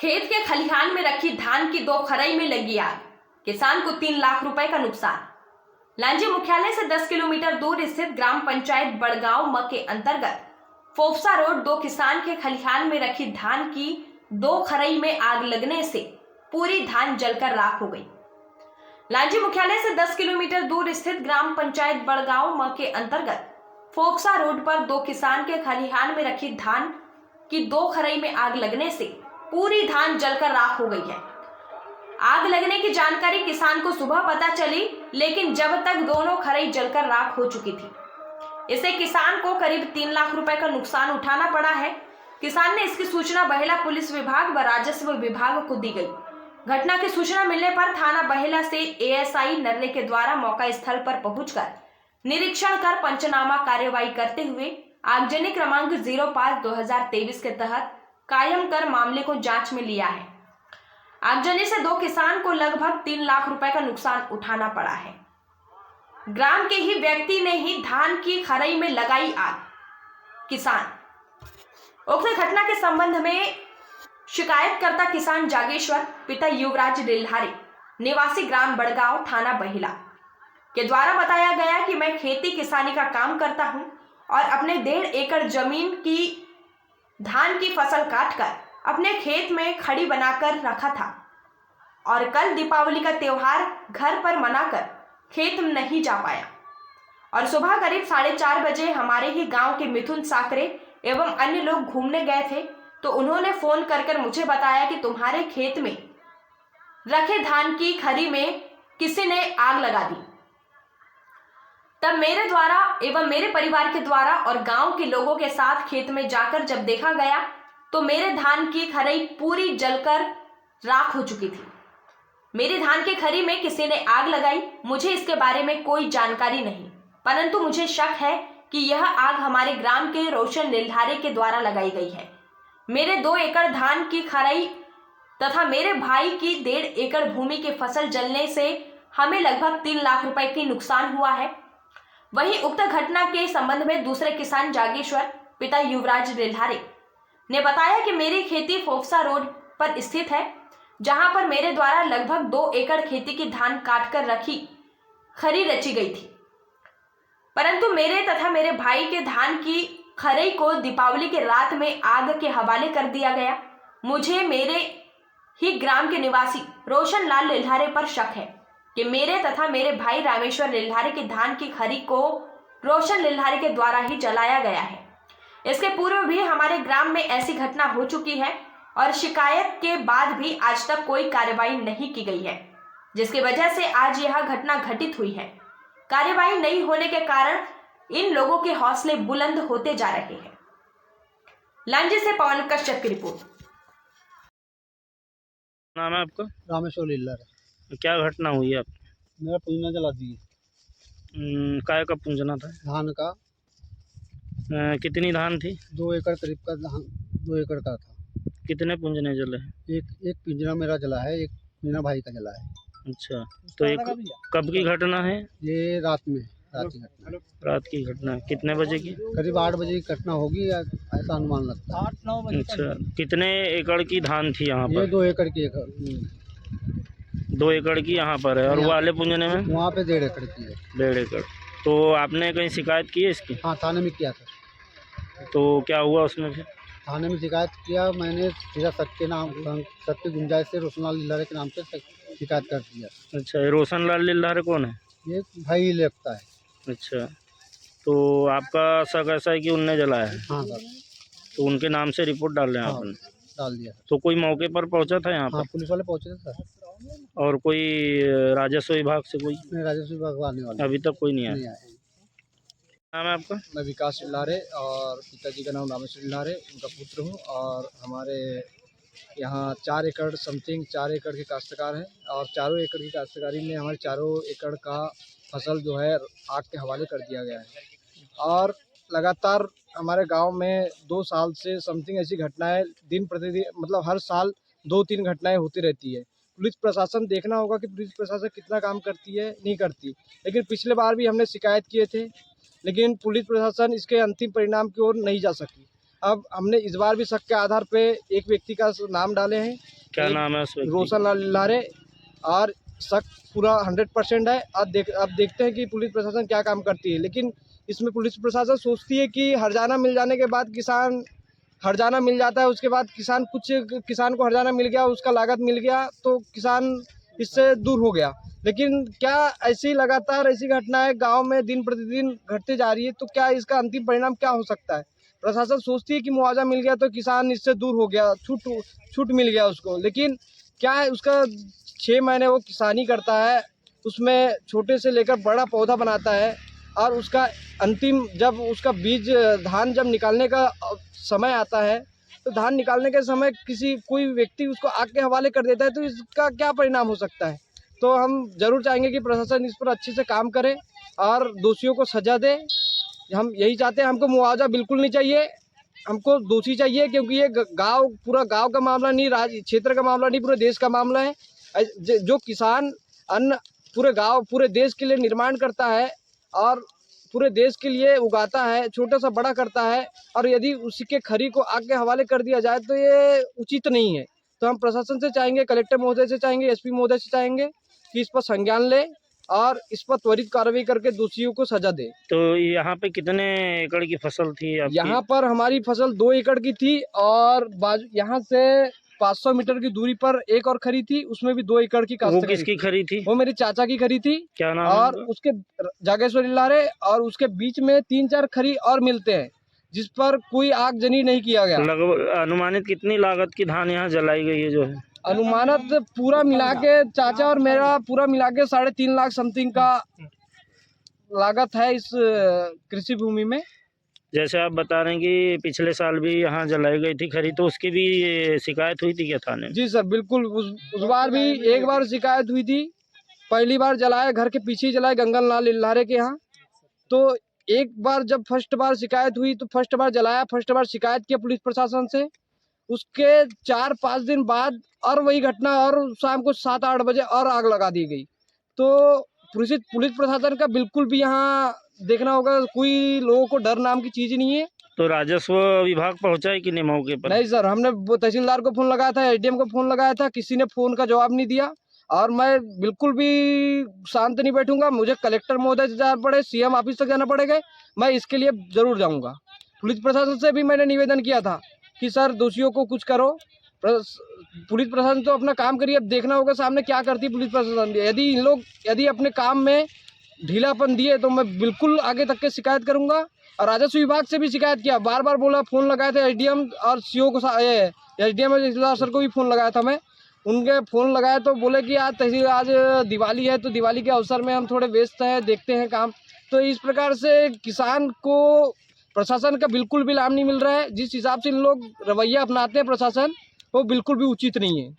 खेत के खलिहान में रखी धान की 2 खरई में लगी आग, किसान को 3 लाख रुपए का नुकसान। लांजी मुख्यालय से 10 किलोमीटर दूर स्थित ग्राम पंचायत बड़गांव म के अंतर्गत फोफसा रोड 2 किसान के खलिहान में रखी धान की 2 खरई में आग लगने से पूरी धान जलकर राख हो गई। लांजी मुख्यालय से 10 किलोमीटर दूर स्थित ग्राम पंचायत बड़गांव म के अंतर्गत फोफसा रोड पर 2 किसान के खलिहान में रखी धान की 2 खरई में आग लगने से पूरी धान जलकर राख हो गई है। आग लगने की जानकारी किसान को सुबह पता चली, लेकिन जब तक दोनों खरई जलकर राख हो चुकी थी। इससे किसान को करीब 3 लाख रुपए का नुकसान उठाना पड़ा है। किसान ने इसकी सूचना बहेला पुलिस विभाग व राजस्व विभाग को दी गई। घटना की सूचना मिलने पर थाना बहेला से एएसआई नर्रे के द्वारा मौका स्थल पर पहुंचकर निरीक्षण कर पंचनामा कार्यवाही करते हुए आगजनी क्रमांक 05/2023 के तहत कायम कर मामले को जांच में लिया है। आगजनी से 2 किसान को लगभग 3 लाख रुपए का नुकसान उठाना पड़ा है। ग्राम के ही व्यक्ति ने ही धान की खरई में लगाई आग। किसान उक्त घटना के संबंध में शिकायतकर्ता किसान जागेश्वर पिता युवराज रिल्हारे निवासी ग्राम बड़गांव थाना बहेला के द्वारा बताया गया कि मैं खेती किसानी का काम करता हूं और अपने 1.5 एकड़ जमीन की धान की फसल काटकर अपने खेत में खड़ी बनाकर रखा था और कल दीपावली का त्योहार घर पर मनाकर खेत में नहीं जा पाया और सुबह करीब 4:30 बजे हमारे ही गांव के मिथुन साकरे एवं अन्य लोग घूमने गए थे, तो उन्होंने फोन कर मुझे बताया कि तुम्हारे खेत में रखे धान की खरी में किसी ने आग लगा दी। तब मेरे द्वारा एवं मेरे परिवार के द्वारा और गांव के लोगों के साथ खेत में जाकर जब देखा गया तो मेरे धान की खरई पूरी जलकर राख हो चुकी थी। मेरी धान की खरी में किसी ने आग लगाई। मुझे इसके बारे में कोई जानकारी नहीं, परंतु मुझे शक है कि यह आग हमारे ग्राम के रोशन रिल्हारे के द्वारा लगाई गई है। मेरे 2 एकड़ धान की खरई तथा मेरे भाई की 1.5 एकड़ भूमि की फसल जलने से हमें लगभग 3 लाख रुपए की नुकसान हुआ है। वहीं उक्त घटना के संबंध में दूसरे किसान जागेश्वर पिता युवराज रिल्हारे ने बताया कि मेरी खेती फोफसा रोड पर स्थित है, जहां पर मेरे द्वारा लगभग 2 एकड़ खेती की धान काटकर रखी खरी रची गई थी, परंतु मेरे तथा मेरे भाई के धान की खरई को दीपावली के रात में आग के हवाले कर दिया गया। मुझे मेरे ही ग्राम के निवासी रोशन लाल रिल्हारे पर शक है कि मेरे तथा मेरे भाई रामेश्वर रिल्हारे की धान की खरी को रोशन रिल्हारे के द्वारा ही जलाया गया है। इसके पूर्व भी हमारे ग्राम में ऐसी घटना हो चुकी है और शिकायत के बाद भी आज तक कोई कार्रवाई नहीं की गई है, जिसकी वजह से आज यह घटना घटित हुई है। कार्रवाई नहीं होने के कारण इन लोगों के हौसले बुलंद होते जा रहे हैं। लांजी से पवन कश्यप की रिपोर्ट। नाम है आपका? रामेश्वर रिल्हारे। क्या घटना हुई है आप? मेरा पूंजना जला दिए। काय का पूंजना था? धान का। कितनी धान थी? 2 एकड़ करीब का धान, 2 एकड़ का था। कितने पूंजने जले? एक पिंजरा मेरा जला है, एक मेरा भाई का जला है। अच्छा, तो एक कब की घटना है? ये रात में, रात की घटना। रात की घटना कितने बजे की? करीब 8 बजे की घटना होगी, ऐसा अनुमान लगता है। 8-9 बजे। अच्छा, कितने एकड़ की धान थी यहाँ पर? ये 2 एकड़ की 2 एकड़ की यहाँ पर है, और वाले पूंजने में? वहाँ पे 1.5 एकड़ की है। 1.5 एकड़। तो आपने कहीं शिकायत की है इसकी? हाँ, थाने में किया था। तो क्या हुआ उसमें फिर? थाने में शिकायत किया मैंने, सीधा सत्य गुंजाइश से रोशनलाल रिल्हारे के नाम से शिकायत कर दिया। अच्छा, ये रोशनलाल रिल्हारे कौन है? ये भाई लगता है। अच्छा, तो आपका शक ऐसा है कि उनने जलाया है? हाँ सर। तो उनके नाम से रिपोर्ट डाल रहे हैं? हाँ, आपने डाल दिया। तो कोई मौके पर पहुंचा था यहाँ पर? हाँ, पुलिस वाले पहुंचे थे सर। और कोई राजस्व विभाग से कोई? नहीं, राजस्व विभाग आने वाले अभी तक कोई नहीं नहीं आया। आए। नाम है आपका? मैं विकास रिल्हारे और पिताजी का नाम रामेश्वर रिल्हारे, उनका पुत्र हूँ। और हमारे यहाँ 4 एकड़ समथिंग 4 एकड़ के काश्तकार हैं और 4 एकड़ की काश्तकारी में हमारे 4 एकड़ का फसल जो है आग के हवाले कर दिया गया है। और लगातार हमारे गांव में 2 साल से समथिंग ऐसी घटनाएं दिन प्रतिदिन, मतलब हर साल 2-3 घटनाएं होती रहती है। पुलिस प्रशासन, देखना होगा कि पुलिस प्रशासन कितना काम करती है, नहीं करती। लेकिन पिछले बार भी हमने शिकायत किए थे, लेकिन पुलिस प्रशासन इसके अंतिम परिणाम की ओर नहीं जा सकी। अब हमने इस बार भी शक के आधार पे एक व्यक्ति का नाम डाले हैं। क्या एक नाम है उस व्यक्ति? रोशन लाल लिल्हारे, और शक पूरा 100% है। अब देखते हैं कि पुलिस प्रशासन क्या काम करती है। लेकिन इसमें पुलिस प्रशासन सोचती है कि हरजाना मिल जाने के बाद किसान हरजाना मिल जाता है, उसके बाद किसान को हरजाना मिल गया, उसका लागत मिल गया तो किसान इससे दूर हो गया। लेकिन क्या ऐसी लगातार ऐसी घटनाएं गांव में दिन प्रतिदिन घटती जा रही है, तो क्या इसका अंतिम परिणाम क्या हो सकता है? प्रशासन सोचती है कि मुआवजा मिल गया तो किसान इससे दूर हो गया, छूट मिल गया उसको। लेकिन क्या है, उसका 6 महीने वो किसानी करता है, उसमें छोटे से लेकर बड़ा पौधा बनाता है, और उसका अंतिम जब उसका बीज धान जब निकालने का समय आता है, तो धान निकालने के समय कोई व्यक्ति उसको आग के हवाले कर देता है, तो इसका क्या परिणाम हो सकता है? तो हम जरूर चाहेंगे कि प्रशासन इस पर अच्छे से काम करे और दोषियों को सजा दे। हम यही चाहते हैं, हमको मुआवजा बिल्कुल नहीं चाहिए, हमको दोषी चाहिए, क्योंकि ये पूरा गांव का मामला नहीं, राज्य क्षेत्र का मामला नहीं, पूरे देश का मामला है। जो किसान अन्न पूरे देश के लिए निर्माण करता है और पूरे देश के लिए उगाता है, छोटा सा बड़ा करता है, और यदि उसी के खरी को आग के हवाले कर दिया जाए तो ये उचित नहीं है। तो हम प्रशासन से चाहेंगे, कलेक्टर महोदय से चाहेंगे, एसपी महोदय से चाहेंगे कि इस पर संज्ञान ले और इस पर त्वरित कार्रवाई करके दोषियों को सजा दे। तो यहाँ पे कितने एकड़ की फसल थी आपकी? यहाँ पर हमारी फसल 2 एकड़ की थी, और यहाँ से 500 मीटर की दूरी पर एक और खरी थी, उसमें भी 2 एकड़ की वो काश्तकारी किसकी खरी थी? वो मेरे चाचा की खरी थी। क्या नाम है और उनका? उसके जागेश्वर लिल्हारे, और उसके बीच में 3-4 खरी और मिलते हैं, जिस पर कोई आगजनी नहीं किया गया। लगभग अनुमानित कितनी लागत की धान यहाँ जलाई गई है जो है? अनुमानित पूरा मिला के चाचा और मेरा पूरा मिला के 3.5 लाख समथिंग का लागत है इस कृषि भूमि में। जैसे आप बता रहे हैं कि पिछले साल भी यहाँ जलाई गई थी खरी, तो उसकी भी शिकायत हुई थी क्या थाने में? जी सर, बिल्कुल। उस बार भी एक बार शिकायत हुई थी। पहली बार जलाए घर के पीछे ही जलाए, गंगन लाल लिल्हारे के यहाँ। तो एक बार जब फर्स्ट बार शिकायत हुई तो फर्स्ट बार जलाया, फर्स्ट बार शिकायत किया पुलिस प्रशासन से। उसके 4-5 दिन बाद और वही घटना, और शाम को 7-8 बजे और आग लगा दी गई। तो पुलिस प्रशासन का बिल्कुल भी यहाँ देखना होगा, कोई लोगों को डर नाम की चीज नहीं है। तो राजस्व विभाग पहुंचा है कि नहीं मौके पर? नहीं सर, हमने वो तहसीलदार को फोन लगाया था, एडीएम को फोन लगाया था, किसी ने फोन का जवाब नहीं दिया। और मैं बिल्कुल भी शांत नहीं बैठूंगा, मुझे कलेक्टर महोदय से जाना पड़े, सीएम ऑफिस तक जाना पड़ेगा, मैं इसके लिए जरूर जाऊंगा। पुलिस प्रशासन से भी मैंने निवेदन किया था कि सर दोषियों को कुछ करो। पुलिस प्रशासन तो अपना काम करिए, अब देखना होगा सामने क्या करती है पुलिस प्रशासन। यदि अपने काम में ढीलापन दिए तो मैं बिल्कुल आगे तक के शिकायत करूंगा। और राजस्व विभाग से भी शिकायत किया, बार बार बोला, फोन लगाए थे एसडीएम और सीओ को, एसडीएम और तहसीलदार सर को भी फोन लगाया था मैं। उनके फ़ोन लगाए तो बोले कि आज दिवाली है, तो दिवाली के अवसर में हम थोड़े व्यस्त हैं, देखते हैं काम। तो इस प्रकार से किसान को प्रशासन का बिल्कुल भी लाभ नहीं मिल रहा है। जिस हिसाब से इन लोग रवैया अपनाते हैं प्रशासन, वो बिल्कुल भी उचित नहीं है।